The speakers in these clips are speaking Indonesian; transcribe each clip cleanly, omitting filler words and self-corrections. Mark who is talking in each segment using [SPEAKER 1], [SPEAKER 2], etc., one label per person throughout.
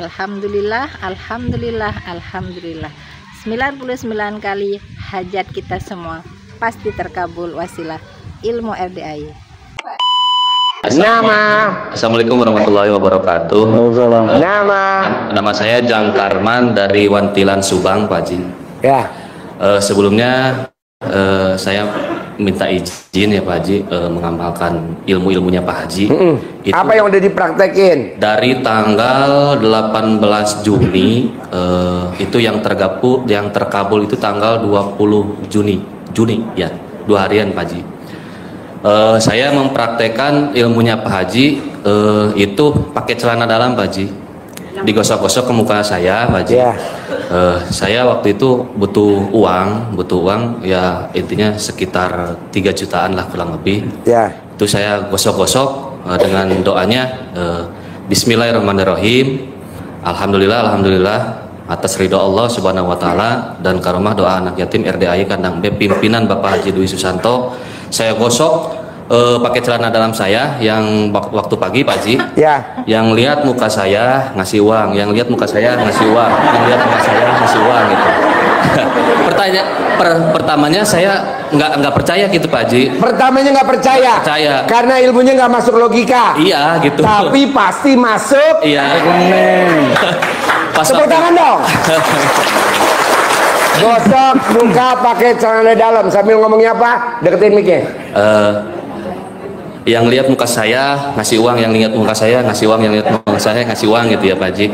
[SPEAKER 1] Alhamdulillah, alhamdulillah, alhamdulillah. 99 kali hajat kita semua pasti terkabul wasilah ilmu RDAY.
[SPEAKER 2] Assalamualaikum warahmatullahi wabarakatuh. Nama saya Jang Karman dari Wantilan Subang, Pak Haji.
[SPEAKER 3] Ya.
[SPEAKER 2] Sebelumnya saya minta izin ya Pak Haji mengamalkan ilmu-ilmunya Pak Haji. Itu
[SPEAKER 3] apa yang udah dipraktekin?
[SPEAKER 2] dari tanggal 18 Juni itu yang terkabul itu tanggal 20 Juni ya, 2 harian Pak Haji. Saya mempraktekkan ilmunya Pak Haji itu pakai celana dalam Pak Haji, digosok-gosok ke muka saya Pak Haji.
[SPEAKER 3] Ya.
[SPEAKER 2] Saya waktu itu butuh uang ya, intinya sekitar 3 jutaan lah kurang lebih.
[SPEAKER 3] Ya.
[SPEAKER 2] Itu saya gosok-gosok dengan doanya Bismillahirrahmanirrahim. Alhamdulillah atas ridho Allah Subhanahu wa taala dan karomah doa anak yatim RDAY Kandang B pimpinan Bapak Haji Dwi Susanto. Saya gosok pakai celana dalam saya yang waktu pagi Pak Haji.
[SPEAKER 3] Ya.
[SPEAKER 2] Yang lihat muka saya ngasih uang, yang lihat muka saya ngasih uang, yang lihat muka saya ngasih uang gitu. Pertamanya saya nggak percaya gitu Pak Haji.
[SPEAKER 3] Pertamanya nggak percaya.
[SPEAKER 2] Percaya.
[SPEAKER 3] Karena ilmunya nggak masuk logika.
[SPEAKER 2] Iya gitu.
[SPEAKER 3] Tapi pasti masuk.
[SPEAKER 2] Iya. Pas
[SPEAKER 3] Tepuk tangan dong. Gosok muka pakai celana dalam sambil ngomongnya apa? Deketin mic-nya.
[SPEAKER 2] Yang lihat muka saya ngasih uang, yang lihat muka saya ngasih uang, yang lihat muka saya ngasih uang gitu ya Pak Haji.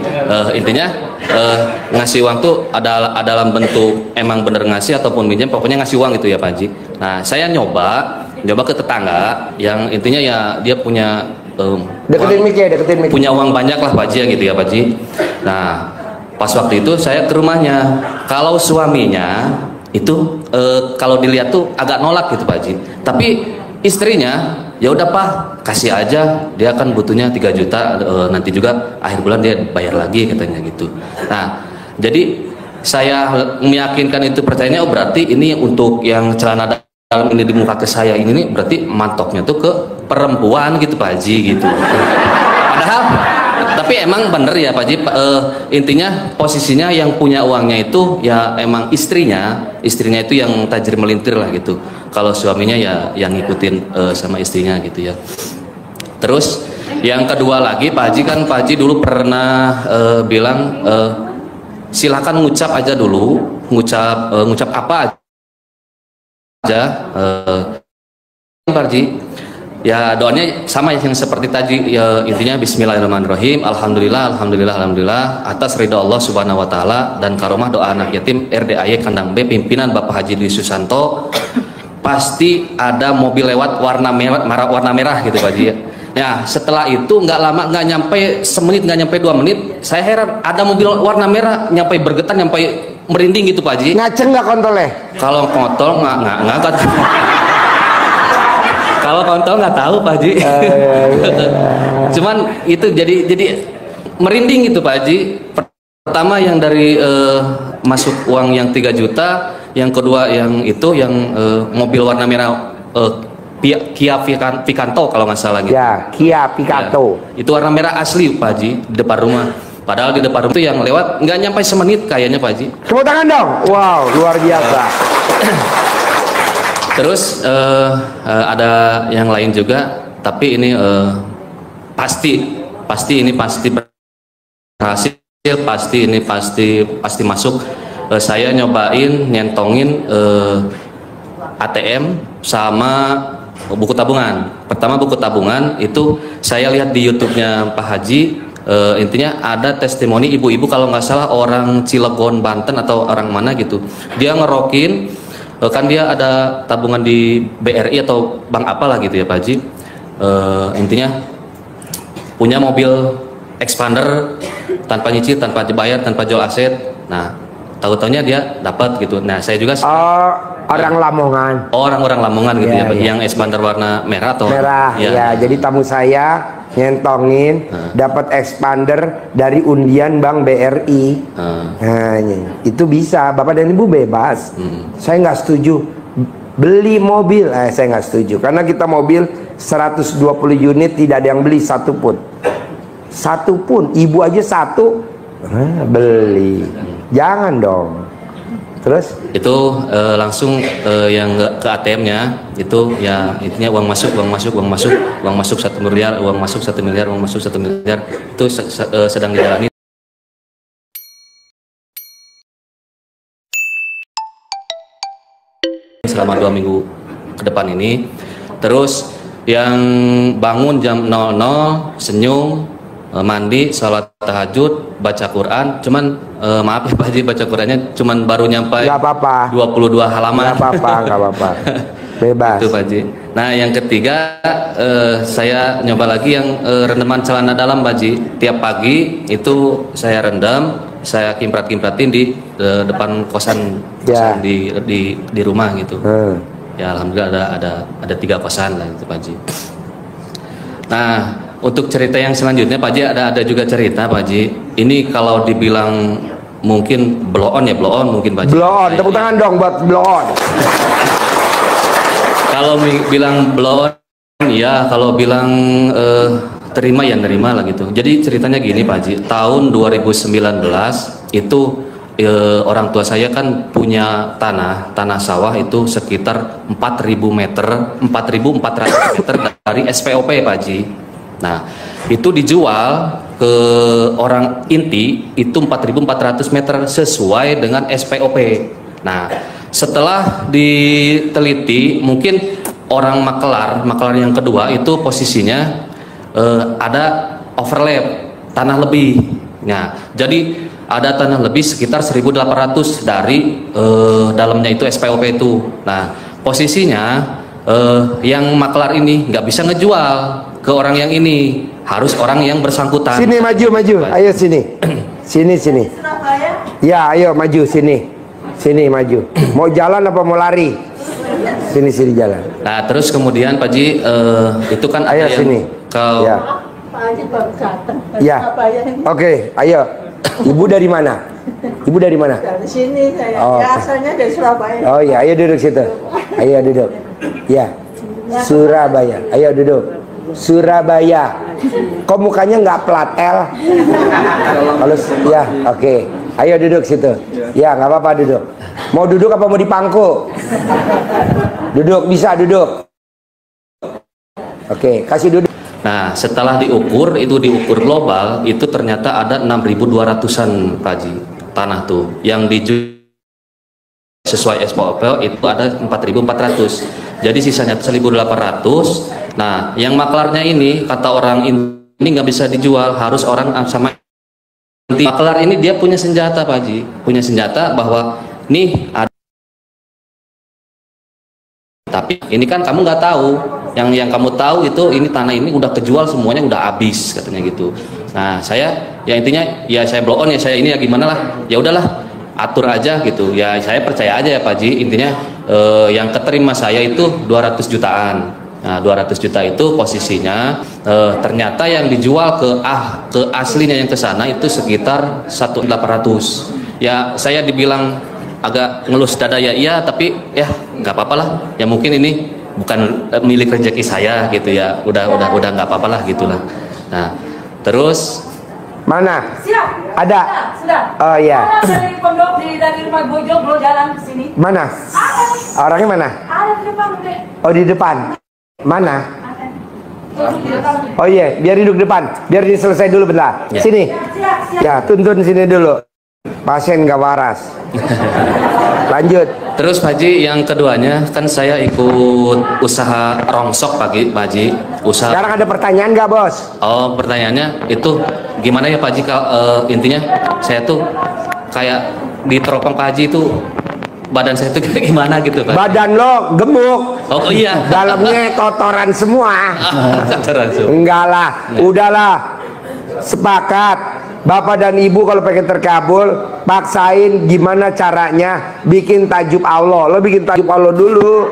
[SPEAKER 2] Intinya ngasih uang tuh ada dalam bentuk emang bener ngasih ataupun minjem, pokoknya ngasih uang gitu ya Pak Haji. Nah saya nyoba ke tetangga yang intinya ya dia punya
[SPEAKER 3] Deketin mic-nya, deketin mic.
[SPEAKER 2] punya uang banyak lah Pak Haji gitu ya Pak Haji. Nah pas waktu itu saya ke rumahnya, kalau suaminya itu kalau dilihat tuh agak nolak gitu Pak Haji, tapi istrinya ya udah Pak kasih aja, dia kan butuhnya 3 juta nanti juga akhir bulan dia bayar lagi katanya gitu. Nah jadi saya meyakinkan itu, percayanya oh berarti ini untuk yang celana dalam ini di muka ke saya ini nih berarti mantoknya tuh ke perempuan gitu Pak Haji gitu. Padahal tapi emang bener ya Pak Haji, intinya posisinya yang punya uangnya itu ya emang istrinya itu yang tajir melintir lah gitu. Kalau suaminya ya yang ngikutin sama istrinya gitu ya. Terus yang kedua lagi Pak Haji, kan Pak Haji dulu pernah bilang silakan ngucap aja dulu, ngucap apa aja Pak Haji. Ya doanya sama yang seperti tadi ya, intinya Bismillahirrahmanirrahim, alhamdulillah atas ridho Allah Subhanahu wa taala dan karomah doa anak yatim RDAY Kandang B pimpinan Bapak Haji Dwi Susanto. Pasti ada mobil lewat warna merah gitu Pak Haji ya. Ya setelah itu nggak lama, nggak nyampe semenit, nggak nyampe 2 menit, saya heran ada mobil warna merah nyampe bergetar, nyampe merinding gitu Pak Haji.
[SPEAKER 3] Ngaceng nggak kontolnya?
[SPEAKER 2] Kalau kontol nggak kalau kontol nggak tahu Pak Haji. Cuman itu jadi merinding gitu Pak Haji. Pertama yang dari masuk uang yang 3 juta, yang kedua yang itu yang mobil warna merah Kia Picanto kalau nggak salah gitu.
[SPEAKER 3] Ya, Kia Picanto.
[SPEAKER 2] Ya, itu warna merah asli Pak Haji di depan rumah. Padahal di depan rumah itu yang lewat nggak nyampe semenit kayaknya Pak Haji.
[SPEAKER 3] Tepuk tangan dong. Wow, luar biasa.
[SPEAKER 2] Terus ada yang lain juga, tapi ini pasti berhasil, pasti masuk. Saya nyobain nyentongin ATM sama buku tabungan. Pertama buku tabungan itu saya lihat di YouTube-nya Pak Haji, intinya ada testimoni ibu-ibu kalau nggak salah orang Cilegon Banten atau orang mana gitu, dia ngerokin. Kan dia ada tabungan di BRI atau bank apalah gitu ya Pak Haji. Intinya punya mobil expander tanpa nyicil, tanpa dibayar, tanpa jual aset. Nah tahu-taunya dia dapat gitu. Nah saya juga
[SPEAKER 3] orang Lamongan.
[SPEAKER 2] Orang Lamongan gitu ya,
[SPEAKER 3] ya.
[SPEAKER 2] Yang expander warna merah atau
[SPEAKER 3] merah ya. Jadi tamu saya nyentongin dapat expander dari undian Bank BRI. Nah, itu bisa, Bapak dan Ibu bebas. Saya nggak setuju beli mobil, saya nggak setuju karena kita mobil 120 unit tidak ada yang beli satu pun. Ibu aja satu Beli. Jangan dong. Terus?
[SPEAKER 2] Itu langsung yang ke ATM-nya itu ya intinya uang masuk 1 miliar, uang masuk 1 miliar, uang masuk 1 miliar itu sedang dijalani selama 2 minggu ke depan ini. Terus yang bangun jam 00 senyum, mandi, sholat tahajud, baca Quran, cuman maaf ya Pak Haji, baca Qurannya cuman baru nyampe 22 halaman.
[SPEAKER 3] Gak apa-apa. Bebas.
[SPEAKER 2] Itu Pak Haji. Nah yang ketiga saya nyoba lagi yang rendaman celana dalam Pak Haji. Tiap pagi itu saya rendam, saya kimprat-kimpratin di depan kosan di rumah gitu. Ya alhamdulillah ada 3 kosan lah itu Pak Haji. Nah untuk cerita yang selanjutnya Pak Haji ada juga cerita Pak Haji. Ini kalau dibilang mungkin blow on mungkin Pak Haji.
[SPEAKER 3] Blow on, tepuk tangan dong buat blow on.
[SPEAKER 2] Kalau bilang blow on ya, kalau bilang terima ya nerima lah gitu. Jadi ceritanya gini Pak Haji, tahun 2019 itu orang tua saya kan punya tanah sawah itu sekitar 4.000 meter, 4.400 meter dari SPOP Pak Haji. Nah itu dijual ke orang inti itu 4.400 meter sesuai dengan SPOP. Nah setelah diteliti mungkin orang makelar yang kedua itu posisinya ada overlap tanah lebih. Nah jadi ada tanah lebih sekitar 1.800 dari dalamnya itu SPOP itu. Nah posisinya yang makelar ini nggak bisa ngejual ke orang yang ini, harus orang yang bersangkutan.
[SPEAKER 3] Sini maju, ayo sini. sini. Ya ayo maju sini maju. Mau jalan apa mau lari? Sini jalan.
[SPEAKER 2] Nah terus kemudian Pak Haji itu kan
[SPEAKER 3] ayo
[SPEAKER 2] ada
[SPEAKER 3] sini.
[SPEAKER 2] Kalau
[SPEAKER 3] ya.
[SPEAKER 4] Pak Haji baru datang.
[SPEAKER 3] Ya. Oke, ayo. Ibu dari mana?
[SPEAKER 4] Dari sini saya.
[SPEAKER 3] Oh,
[SPEAKER 4] Biasanya dari Surabaya.
[SPEAKER 3] Oh iya, ayo duduk situ. Ayo duduk. Ya. Surabaya. Ayo duduk. Surabaya. Kok mukanya nggak plat L? Kalau ya, oke. Ayo duduk situ. Ya, nggak apa-apa duduk. Mau duduk apa mau dipangku? Duduk, bisa duduk. Oke, kasih duduk.
[SPEAKER 2] Nah setelah diukur global itu ternyata ada 6.200an Pak Haji tanah tuh yang dijual sesuai SPOP itu ada 4.400, jadi sisanya 1.800. Nah yang maklarnya ini kata orang ini nggak bisa dijual, harus orang sama maklar ini dia punya senjata Pak Haji, punya senjata bahwa nih ada, tapi ini kan kamu nggak tahu, yang kamu tahu itu ini tanah ini udah kejual semuanya, udah habis katanya gitu. Nah saya ya intinya ya saya blow on ya, saya ini ya gimana lah, ya udahlah atur aja gitu ya, saya percaya aja ya Pak Haji. Intinya yang keterima saya itu 200 jutaan. Nah 200 juta itu posisinya ternyata yang dijual ke aslinya yang ke sana itu sekitar 1.800. Ya saya dibilang agak ngelus dada ya iya, tapi ya nggak apa-apa lah, ya mungkin ini bukan milik rezeki saya gitu ya, udah nggak apa-apa lah gitulah. Nah terus
[SPEAKER 3] mana?
[SPEAKER 4] Siap.
[SPEAKER 3] Ada.
[SPEAKER 4] Sudah.
[SPEAKER 3] Oh iya.
[SPEAKER 4] Dari pondok dari rumah Bojo belum jalan ke sini.
[SPEAKER 3] Mana?
[SPEAKER 4] Ada.
[SPEAKER 3] Orangnya mana?
[SPEAKER 4] Ada di depan deh.
[SPEAKER 3] Oh di depan. Mana?
[SPEAKER 4] Duduk di depan.
[SPEAKER 3] Oh iya, biar duduk depan. Biar diselesai dulu bentar.
[SPEAKER 2] Ya.
[SPEAKER 3] Sini.
[SPEAKER 4] Siap.
[SPEAKER 3] Ya, tuntun sini dulu. Pasien gak waras. Lanjut.
[SPEAKER 2] Terus Pak Haji yang keduanya kan saya ikut usaha rongsok Pak Haji, usaha.
[SPEAKER 3] Sekarang ada pertanyaan gak bos?
[SPEAKER 2] Oh pertanyaannya itu gimana ya Pak Haji, intinya saya tuh kayak di teropong Pak Haji itu badan saya tuh gimana gitu Pak.
[SPEAKER 3] Badan lo gemuk.
[SPEAKER 2] Oh iya.
[SPEAKER 3] Dalamnya kotoran semua.
[SPEAKER 2] Kotoran semua.
[SPEAKER 3] Enggak lah, udahlah. Sepakat. Bapak dan Ibu kalau pengen terkabul, paksain gimana caranya bikin tajub Allah. Lo bikin tajub Allah dulu.